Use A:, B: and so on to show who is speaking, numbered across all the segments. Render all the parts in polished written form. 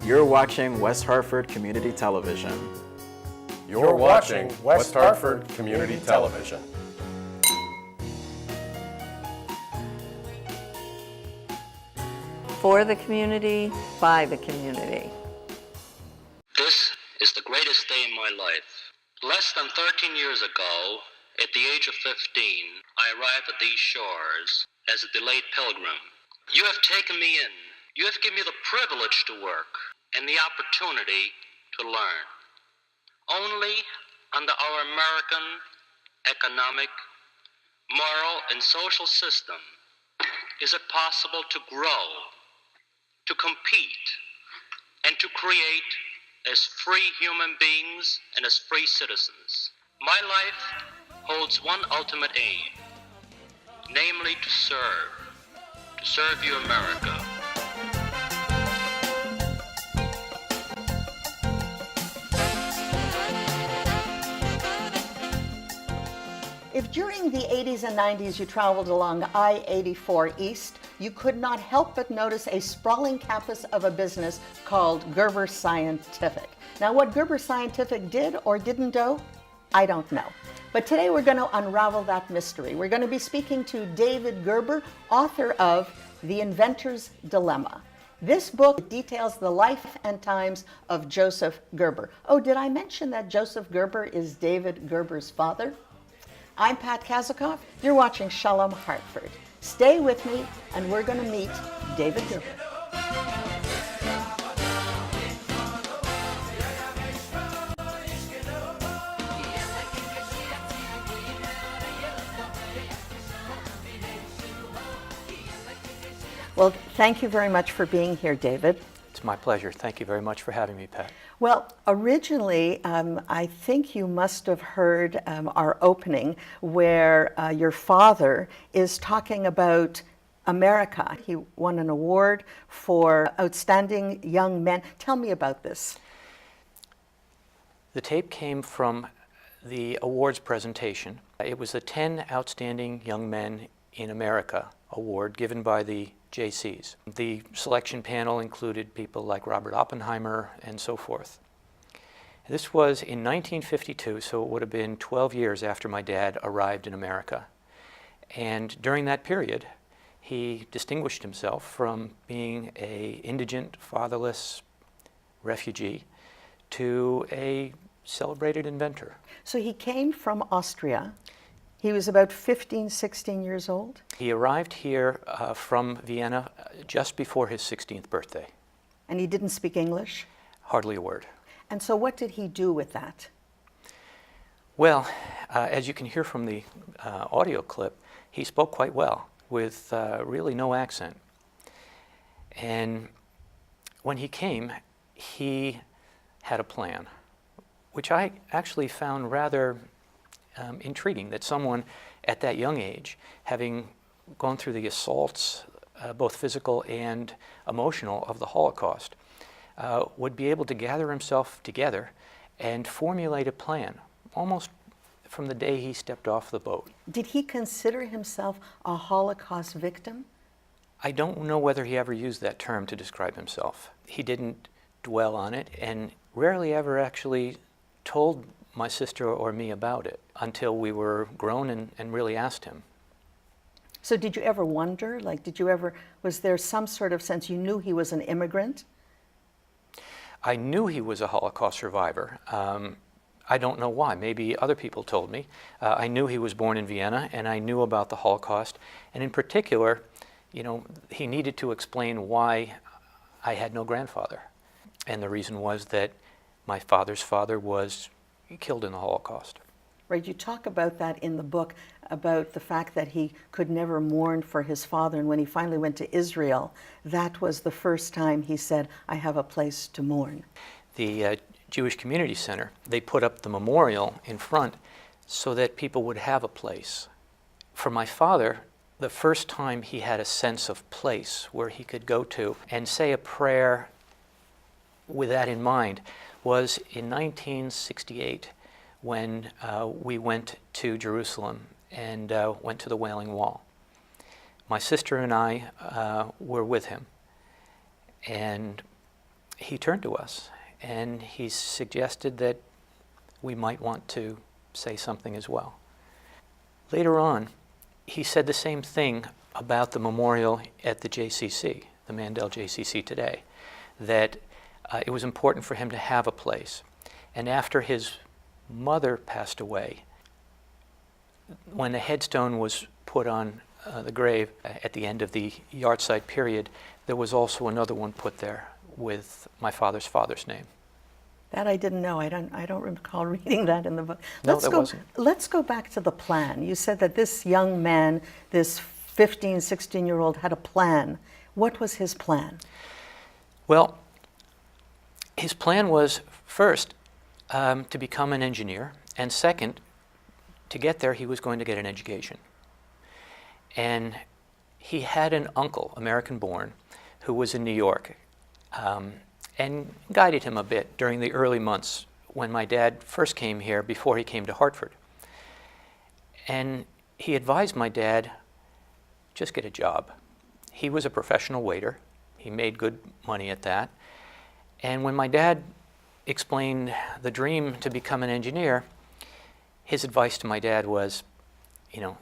A: You're watching West Hartford Community Television.
B: You're watching West Hartford Community Television.
C: For the community, by the community.
D: This is the greatest day in my life. Less than 13 years ago, at the age of 15, I arrived at these shores as a delayed pilgrim. You have taken me in. You have given me the privilege to work and the opportunity to learn. Only under our American economic, moral, and social system is it possible to grow, to compete, and to create as free human beings and as free citizens. My life holds one ultimate aim, namely to serve you, America.
E: If during the 80s and 90s you traveled along I-84 East, you could not help but notice a sprawling campus of a business called Gerber Scientific. Now, what Gerber Scientific did or didn't do, I don't know. But today we're going to unravel that mystery. We're going to be speaking to David Gerber, author of The Inventor's Dilemma. This book details the life and times of Joseph Gerber. Oh, did I mention that Joseph Gerber is David Gerber's father? I'm Pat Kazakoff. You're watching Shalom Hartford. Stay with me, and we're going to meet David Gerber. Well, thank you very much for being here, David.
F: It's my pleasure. Thank you very much for having me, Pat.
E: Well, originally, I think you must have heard our opening where your father is talking about America. He won an award for Outstanding Young Men. Tell me about this.
F: The tape came from the awards presentation. It was the 10 Outstanding Young Men in America award given by the JCs. The selection panel included people like Robert Oppenheimer and so forth. This was in 1952, so it would have been 12 years after my dad arrived in America. And during that period, he distinguished himself from being an indigent, fatherless refugee to a celebrated inventor.
E: So he came from Austria. He was about 15, 16 years old?
F: He arrived here from Vienna just before his 16th birthday.
E: And he didn't speak English?
F: Hardly a word.
E: And so what did he do with that?
F: Well, as you can hear from the audio clip, he spoke quite well with really no accent. And when he came, he had a plan, which I actually found rather intriguing, that someone at that young age, having gone through the assaults, both physical and emotional, of the Holocaust, would be able to gather himself together and formulate a plan, almost from the day he stepped off the boat.
E: Did he consider himself a Holocaust victim?
F: I don't know whether he ever used that term to describe himself. He didn't dwell on it and rarely ever actually told my sister or me about it until we were grown and really asked him.
E: So did you ever wonder, was there some sort of sense you knew he was an immigrant?
F: I knew he was a Holocaust survivor. I don't know why. Maybe other people told me. I knew he was born in Vienna, and I knew about the Holocaust. And in particular, he needed to explain why I had no grandfather. And the reason was that my father's father was killed in the Holocaust.
E: Right, you talk about that in the book, about the fact that he could never mourn for his father, and when he finally went to Israel, that was the first time he said, I have a place to mourn.
F: The Jewish Community Center, they put up the memorial in front so that people would have a place. For my father, the first time he had a sense of place where he could go to and say a prayer with that in mind was in 1968, when we went to Jerusalem and went to the Wailing Wall. My sister and I were with him, and he turned to us and he suggested that we might want to say something as well. Later on, he said the same thing about the memorial at the JCC, the Mandel JCC today, that it was important for him to have a place. And after his mother passed away, when the headstone was put on the grave at the end of the yahrzeit period, there was also another one put there with my father's name.
E: That I didn't know. I don't recall reading that in the book.
F: No, that wasn't.
E: Let's go back to the plan. You said that this young man, this 15, 16-year-old, had a plan. What was his plan?
F: Well, his plan was first to become an engineer, and second, to get there he was going to get an education. And he had an uncle, American-born, who was in New York, and guided him a bit during the early months when my dad first came here before he came to Hartford. And he advised my dad, just get a job. He was a professional waiter. He made good money at that. And when my dad explained the dream to become an engineer, his advice to my dad was,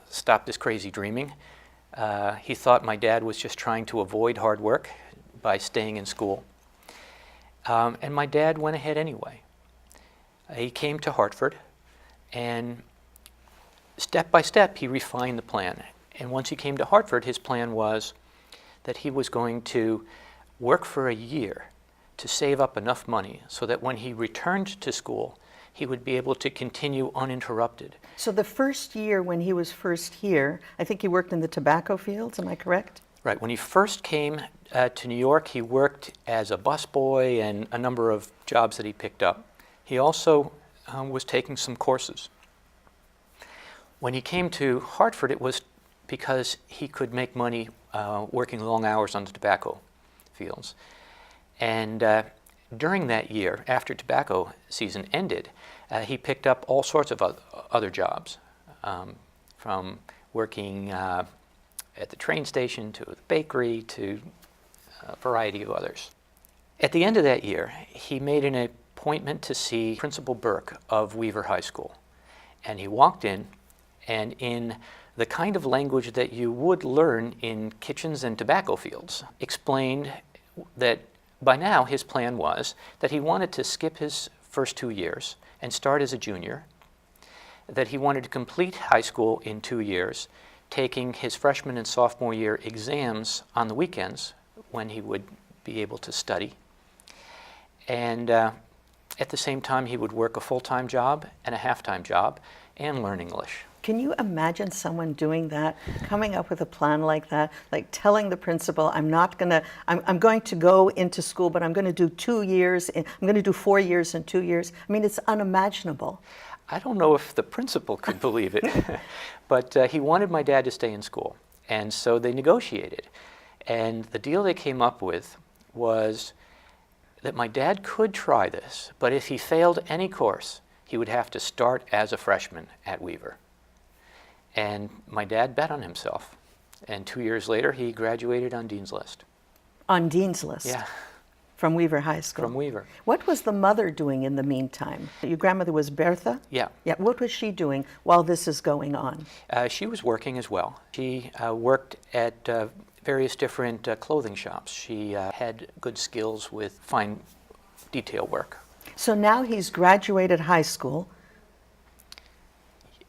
F: stop this crazy dreaming. He thought my dad was just trying to avoid hard work by staying in school. And my dad went ahead anyway. He came to Hartford, and step by step he refined the plan. And once he came to Hartford, his plan was that he was going to work for a year to save up enough money so that when he returned to school, he would be able to continue uninterrupted.
E: So the first year when he was first here, I think he worked in the tobacco fields, am I correct?
F: Right. When he first came to New York, he worked as a busboy and a number of jobs that he picked up. He also was taking some courses. When he came to Hartford, it was because he could make money working long hours on the tobacco fields. And during that year, after tobacco season ended, he picked up all sorts of other jobs, from working at the train station to the bakery to a variety of others. At the end of that year, he made an appointment to see Principal Burke of Weaver High School. And he walked in, and in the kind of language that you would learn in kitchens and tobacco fields, explained that by now his plan was that he wanted to skip his first 2 years and start as a junior, that he wanted to complete high school in 2 years, taking his freshman and sophomore year exams on the weekends when he would be able to study. And at the same time, he would work a full-time job and a half-time job and learn English.
E: Can you imagine someone doing that, coming up with a plan like that, like telling the principal, I'm going to go into school, but I'm going to do 2 years, I'm going to do 4 years in 2 years. I mean, it's unimaginable.
F: I don't know if the principal could believe it, but he wanted my dad to stay in school. And so they negotiated. And the deal they came up with was that my dad could try this, but if he failed any course, he would have to start as a freshman at Weaver. And my dad bet on himself. And 2 years later, he graduated on Dean's List.
E: On Dean's List?
F: Yeah.
E: From Weaver High School?
F: From Weaver.
E: What was the mother doing in the meantime? Your grandmother was Bertha?
F: Yeah.
E: Yeah. What was she doing while this is going on?
F: She was working as well. She worked at various different clothing shops. She had good skills with fine detail work.
E: So now he's graduated high school.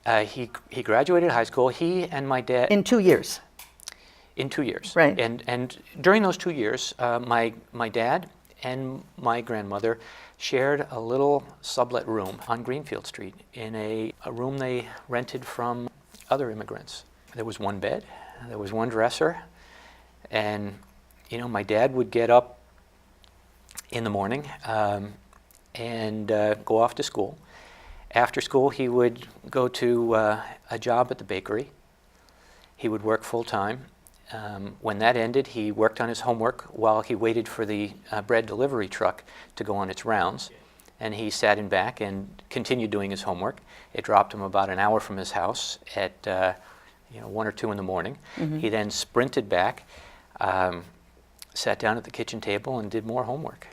F: He graduated high school. He and my dad...
E: In 2 years?
F: In 2 years.
E: Right.
F: And during those 2 years, my dad and my grandmother shared a little sublet room on Greenfield Street in a room they rented from other immigrants. There was one bed, there was one dresser, and my dad would get up in the morning and go off to school. After school, he would go to a job at the bakery. He would work full-time. When that ended, he worked on his homework while he waited for the bread delivery truck to go on its rounds. And he sat in back and continued doing his homework. It dropped him about an hour from his house at 1 or 2 in the morning. Mm-hmm. He then sprinted back, sat down at the kitchen table and did more homework.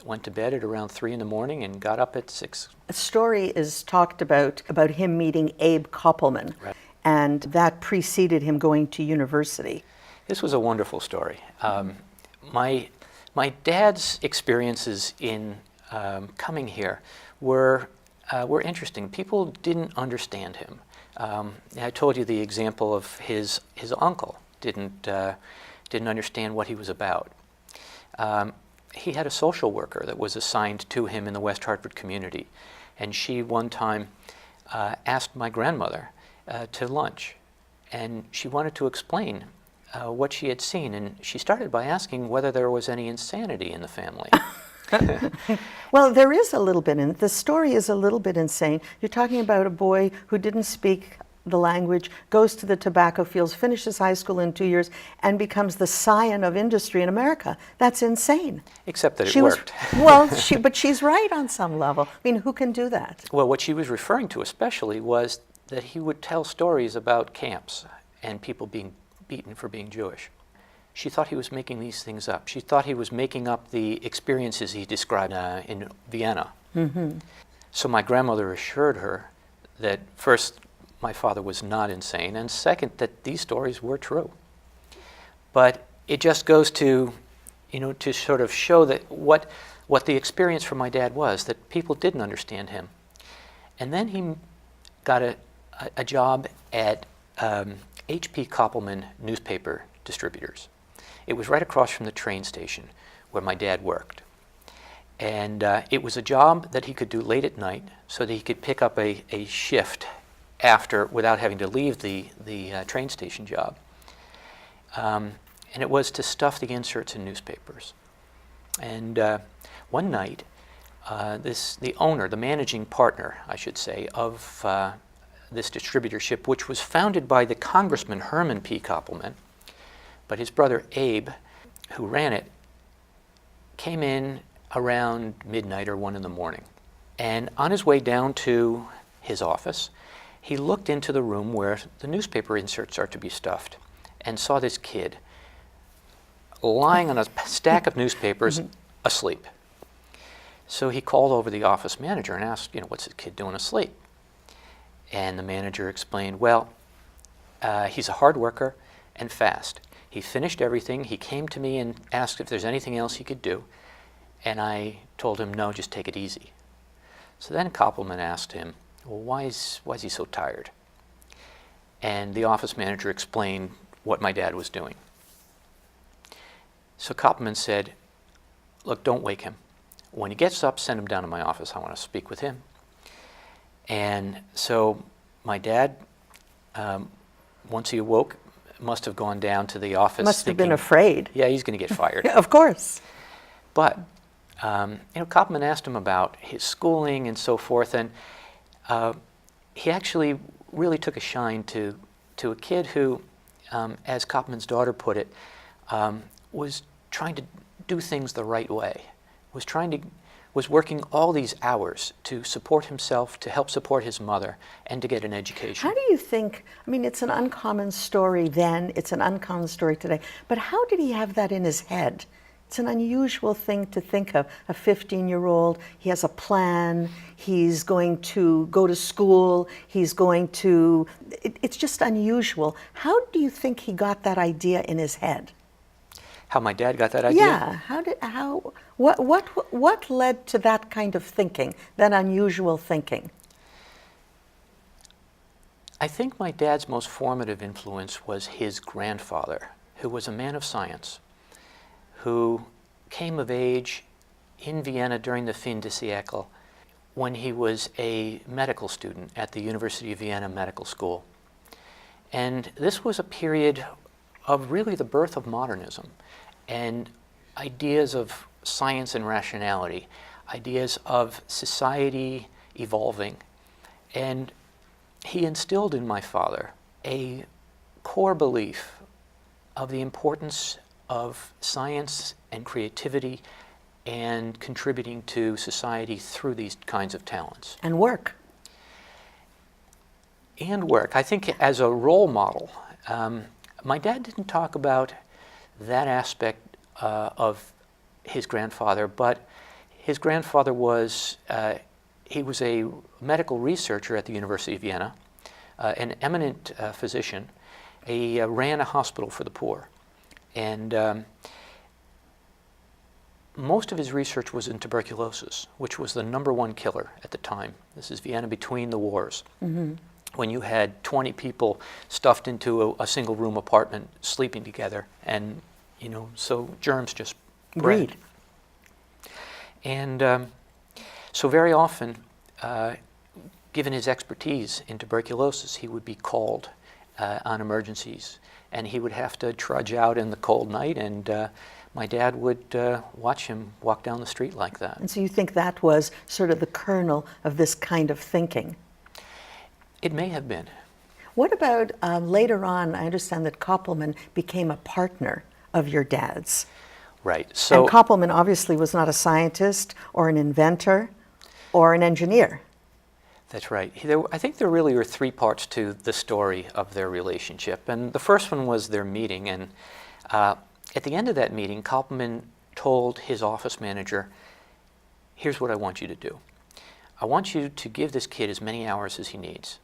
F: went to bed at around 3 in the morning and got up at 6.
E: A story is talked about him meeting Abe Koppelman,
F: Right.
E: and that preceded him going to university.
F: This was a wonderful story. My dad's experiences in coming here were interesting. People didn't understand him. I told you the example of his uncle didn't understand what he was about. He had a social worker that was assigned to him in the West Hartford community, and she one time asked my grandmother to lunch, and she wanted to explain what she had seen, and she started by asking whether there was any insanity in the family.
E: Well, there is a little bit in it. The story is a little bit insane. You're talking about a boy who didn't speak the language, goes to the tobacco fields, finishes high school in 2 years, and becomes the scion of industry in America. That's insane.
F: Except that it worked.
E: But she's right on some level. I mean, who can do that?
F: Well, what she was referring to especially was that he would tell stories about camps and people being beaten for being Jewish. She thought he was making these things up. She thought he was making up the experiences he described in Vienna.
E: Mm-hmm.
F: So my grandmother assured her that first, my father was not insane, and second, that these stories were true. But it just goes to, to sort of show that what the experience for my dad was, that people didn't understand him. And then he got a job at H.P. Koppelman newspaper distributors. It was right across from the train station where my dad worked. And it was a job that he could do late at night so that he could pick up a shift after without having to leave the train station job. And it was to stuff the inserts in newspapers. And one night, the owner, the managing partner, I should say, of this distributorship, which was founded by the Congressman Herman P. Koppelman, but his brother Abe, who ran it, came in around midnight or 1 in the morning. And on his way down to his office, he looked into the room where the newspaper inserts are to be stuffed and saw this kid lying on a stack of newspapers asleep. So he called over the office manager and asked, what's this kid doing asleep? And the manager explained, well, he's a hard worker and fast. He finished everything. He came to me and asked if there's anything else he could do. And I told him, no, just take it easy. So then Koppelman asked him, well, why is he so tired? And the office manager explained what my dad was doing. So Koppelman said, look, don't wake him. When he gets up, send him down to my office. I want to speak with him. And so my dad, once he awoke, must have gone down to the office.
E: Must have been afraid.
F: Yeah, he's going to get fired.
E: Of course.
F: But, Koppelman asked him about his schooling and so forth, and he actually really took a shine to a kid who, as Koppelman's daughter put it, was trying to do things the right way, was working all these hours to support himself, to help support his mother, and to get an education.
E: How do you think, it's an uncommon story then, it's an uncommon story today, but how did he have that in his head? It's an unusual thing to think of, a 15-year-old, he has a plan, he's going to go to school, he's going to, it's just unusual. How do you think he got that idea in his head?
F: How my dad got that idea?
E: Yeah, what led to that kind of thinking, that unusual thinking?
F: I think my dad's most formative influence was his grandfather, who was a man of science, who came of age in Vienna during the fin de siècle when he was a medical student at the University of Vienna Medical School. And this was a period of really the birth of modernism and ideas of science and rationality, ideas of society evolving. And he instilled in my father a core belief of the importance of science and creativity and contributing to society through these kinds of talents.
E: And work.
F: I think as a role model, my dad didn't talk about that aspect of his grandfather, but his grandfather was, he was a medical researcher at the University of Vienna, an eminent physician. He ran a hospital for the poor. And most of his research was in tuberculosis, which was the #1 killer at the time. This is Vienna between the wars, when you had 20 people stuffed into a single room apartment sleeping together, and so germs just
E: Breed.
F: And so very often, given his expertise in tuberculosis, he would be called on emergencies, and he would have to trudge out in the cold night, and my dad would watch him walk down the street like that.
E: And so you think that was sort of the kernel of this kind of thinking?
F: It may have been.
E: What about later on, I understand that Koppelman became a partner of your dad's.
F: Right. So
E: And Koppelman obviously was not a scientist or an inventor or an engineer.
F: that's right. I think there really were 3 parts to the story of their relationship. And the first one was their meeting. And at the end of that meeting, Koppelman told his office manager, here's what I want you to do. I want you to give this kid as many hours as he needs,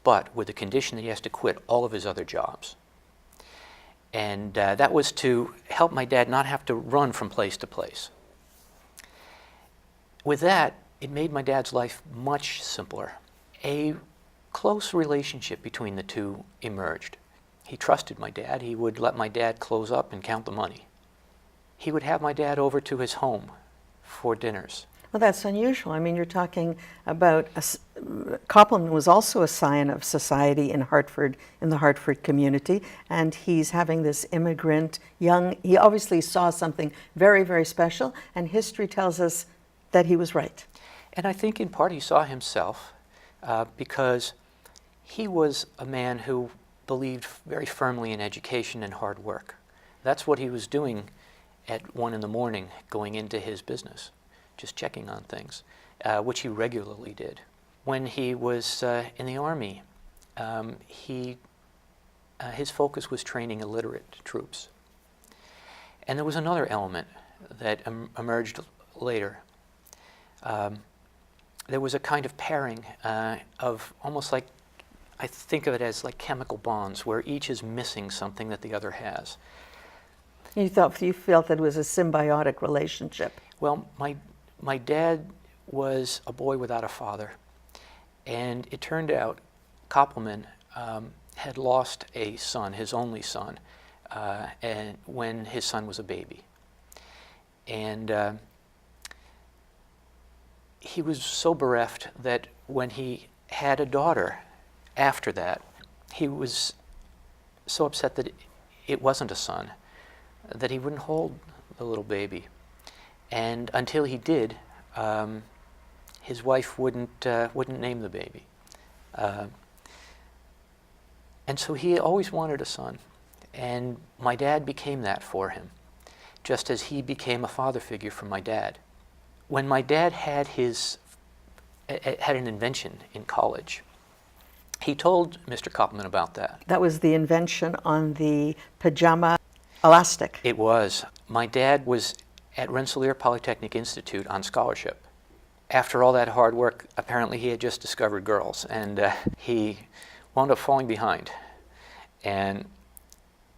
F: but with the condition that he has to quit all of his other jobs. And that was to help my dad not have to run from place to place. With that, it made my dad's life much simpler. A close relationship between the two emerged. He trusted my dad. He would let my dad close up and count the money. He would have my dad over to his home for dinners.
E: Well, that's unusual. I mean, you're talking about Koppelman was also a scion of society in Hartford, in the Hartford community, and he's having this immigrant young. He obviously saw something very, very special, and history tells us that he was right.
F: And I think in part he saw himself because he was a man who believed very firmly in education and hard work. That's what he was doing at 1 a.m, going into his business, just checking on things, which he regularly did. When he was in the Army, his focus was training illiterate troops. And there was another element that emerged later. There was a kind of pairing of almost like, I think of it as like chemical bonds, where each is missing something that the other has.
E: You felt that it was a symbiotic relationship.
F: Well, my dad was a boy without a father, and it turned out Koppelman had lost a son, his only son, and when his son was a baby. And he was so bereft that when he had a daughter after that, he was so upset that it wasn't a son, that he wouldn't hold the little baby. And until he did, his wife wouldn't name the baby. And so he always wanted a son. And my dad became that for him, just as he became a father figure for my dad. When my dad had an invention in college, he told Mr. Koppelman about that.
E: That was the invention on the pajama elastic.
F: It was. My dad was at Rensselaer Polytechnic Institute on scholarship. After all that hard work, apparently he had just discovered girls, and he wound up falling behind. And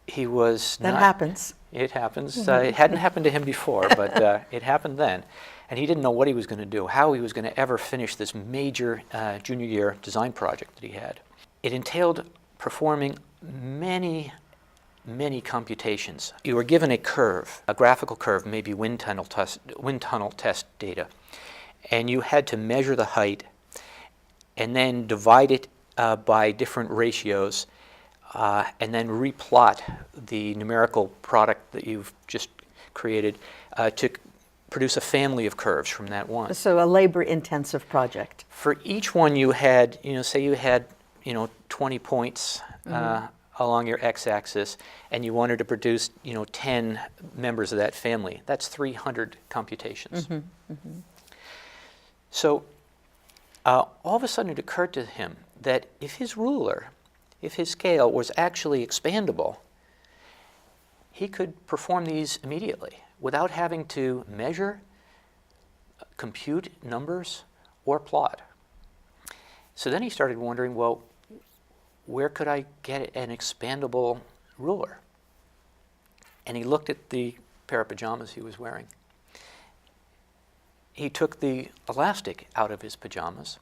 F: he was
E: That happens.
F: It happens. It hadn't happened to him before, but it happened then. And he didn't know what he was going to do, how he was going to ever finish this major junior year design project that he had. It entailed performing many computations. You were given a curve, a graphical curve, maybe wind tunnel test data, and you had to measure the height and then divide it by different ratios and then replot the numerical product that you've just created to produce a family of curves from that one.
E: So a labor-intensive project.
F: For each one you had, say you had, 20 points along your x-axis, and you wanted to produce, 10 members of that family. That's 300 computations. So all of a sudden it occurred to him that if his ruler, if his scale was actually expandable, he could perform these immediately without having to measure, compute numbers, or plot. So then he started wondering, well, where could I get an expandable ruler? And he looked at the pair of pajamas he was wearing. He took the elastic out of his pajamas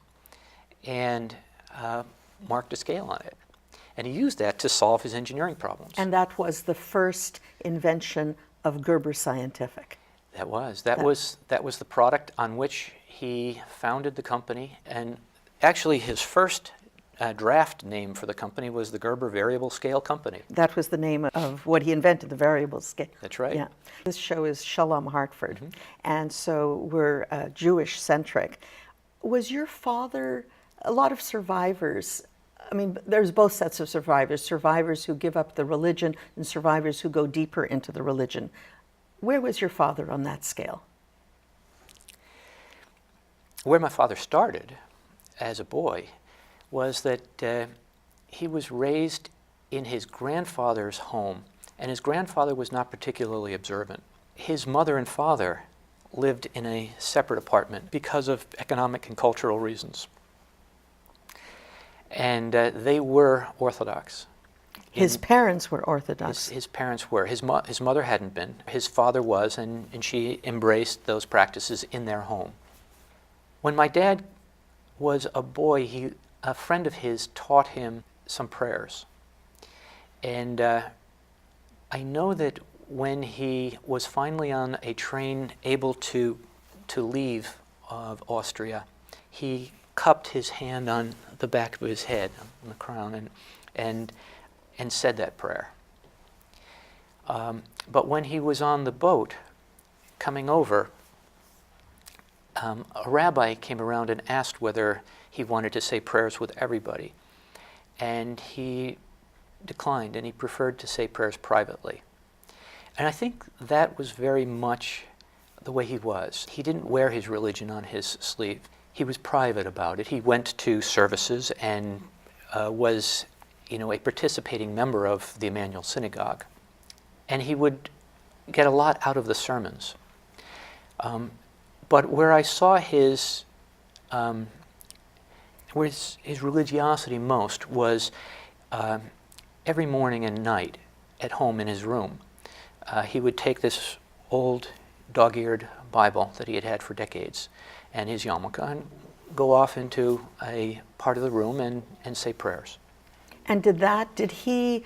F: and marked a scale on it. And he used that to solve his engineering problems.
E: And that was the first invention of Gerber Scientific.
F: That was the product on which he founded the company. And actually his first draft name for the company was the Gerber Variable Scale Company.
E: That was the name of what he invented, the variable scale.
F: That's right.
E: Yeah. This show is Shalom, Hartford, and so we're Jewish-centric. Was your father, a lot of survivors, I mean, there's both sets of survivors who give up the religion and survivors who go deeper into the religion. Where was your father on that scale?
F: Where my father started as a boy was that he was raised in his grandfather's home, and his grandfather was not particularly observant. His mother and father lived in a separate apartment because of economic and cultural reasons. And they were Orthodox.
E: His parents were Orthodox.
F: His parents were. His mother hadn't been. His father was, and she embraced those practices in their home. When my dad was a boy, a friend of his taught him some prayers. And I know that when he was finally on a train able to leave of Austria, he cupped his hand on the back of his head, on the crown, and said that prayer. But when he was on the boat coming over, a rabbi came around and asked whether he wanted to say prayers with everybody. And he declined, and he preferred to say prayers privately. And I think that was very much the way he was. He didn't wear his religion on his sleeve. He was private about it. He went to services and was, a participating member of the Emmanuel Synagogue. And he would get a lot out of the sermons. But where I saw his religiosity most was every morning and night at home in his room. He would take this old dog-eared Bible that he had had for decades and his yarmulke and go off into a part of the room and say prayers.
E: And did he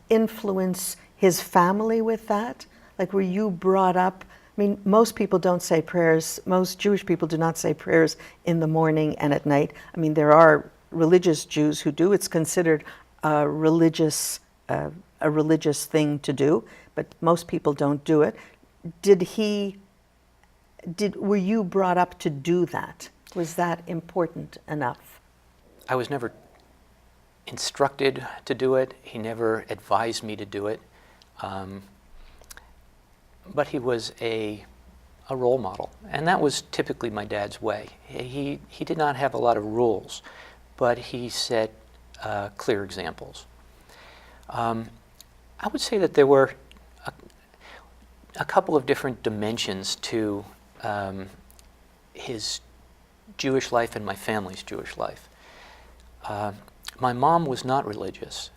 E: influence his family with that? Like, were you brought up? I mean, most people don't say prayers. Most Jewish people do not say prayers in the morning and at night. I mean, there are religious Jews who do. It's considered a religious thing to do, but most people don't do it. Were you brought up to do that? Was that important enough?
F: I was never instructed to do it. He never advised me to do it. But he was a role model, and that was typically my dad's way. He did not have a lot of rules, but he set clear examples. I would say that there were a couple of different dimensions to his Jewish life and my family's Jewish life. My mom was not religious,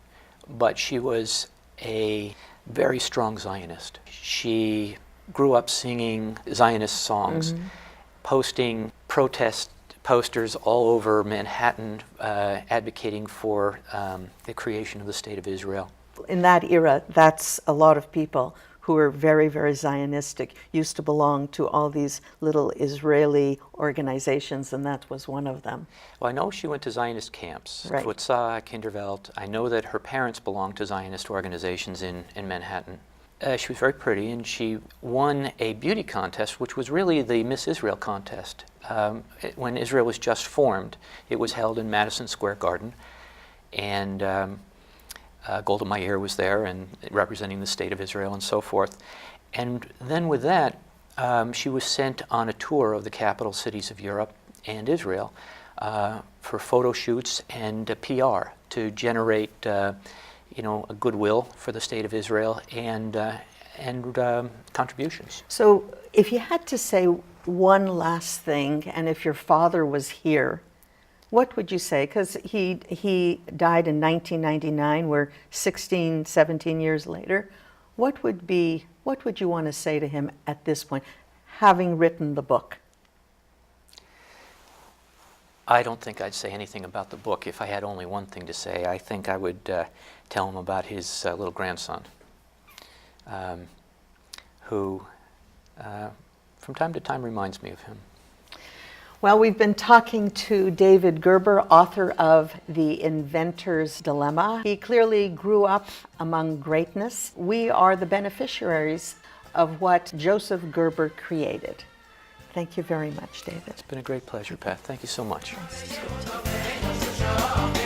F: but she was a very strong Zionist. She grew up singing Zionist songs, posting protest posters all over Manhattan advocating for the creation of the State of Israel.
E: In that era, that's a lot of people who were very, very Zionistic, used to belong to all these little Israeli organizations, and that was one of them.
F: Well, I know she went to Zionist camps,
E: Right.
F: Futsal, Kinderwelt. I know that her parents belonged to Zionist organizations in Manhattan. She was very pretty, and she won a beauty contest, which was really the Miss Israel contest. When Israel was just formed, it was held in Madison Square Garden, and Golda Meir was there and representing the State of Israel and so forth. And then with that, she was sent on a tour of the capital cities of Europe and Israel for photo shoots and PR to generate a goodwill for the State of Israel and contributions.
E: So, if you had to say one last thing, and if your father was here, what would you say? Because he died in 1999, we're 16, 17 years later. What would you want to say to him at this point, having written the book?
F: I don't think I'd say anything about the book. If I had only one thing to say, I think I would tell him about his little grandson, who from time to time reminds me of him.
E: Well, we've been talking to David Gerber, author of The Inventor's Dilemma. He clearly grew up among greatness. We are the beneficiaries of what Joseph Gerber created. Thank you very much, David.
F: It's been a great pleasure, Pat. Thank you so much.
E: Nice to speak to you.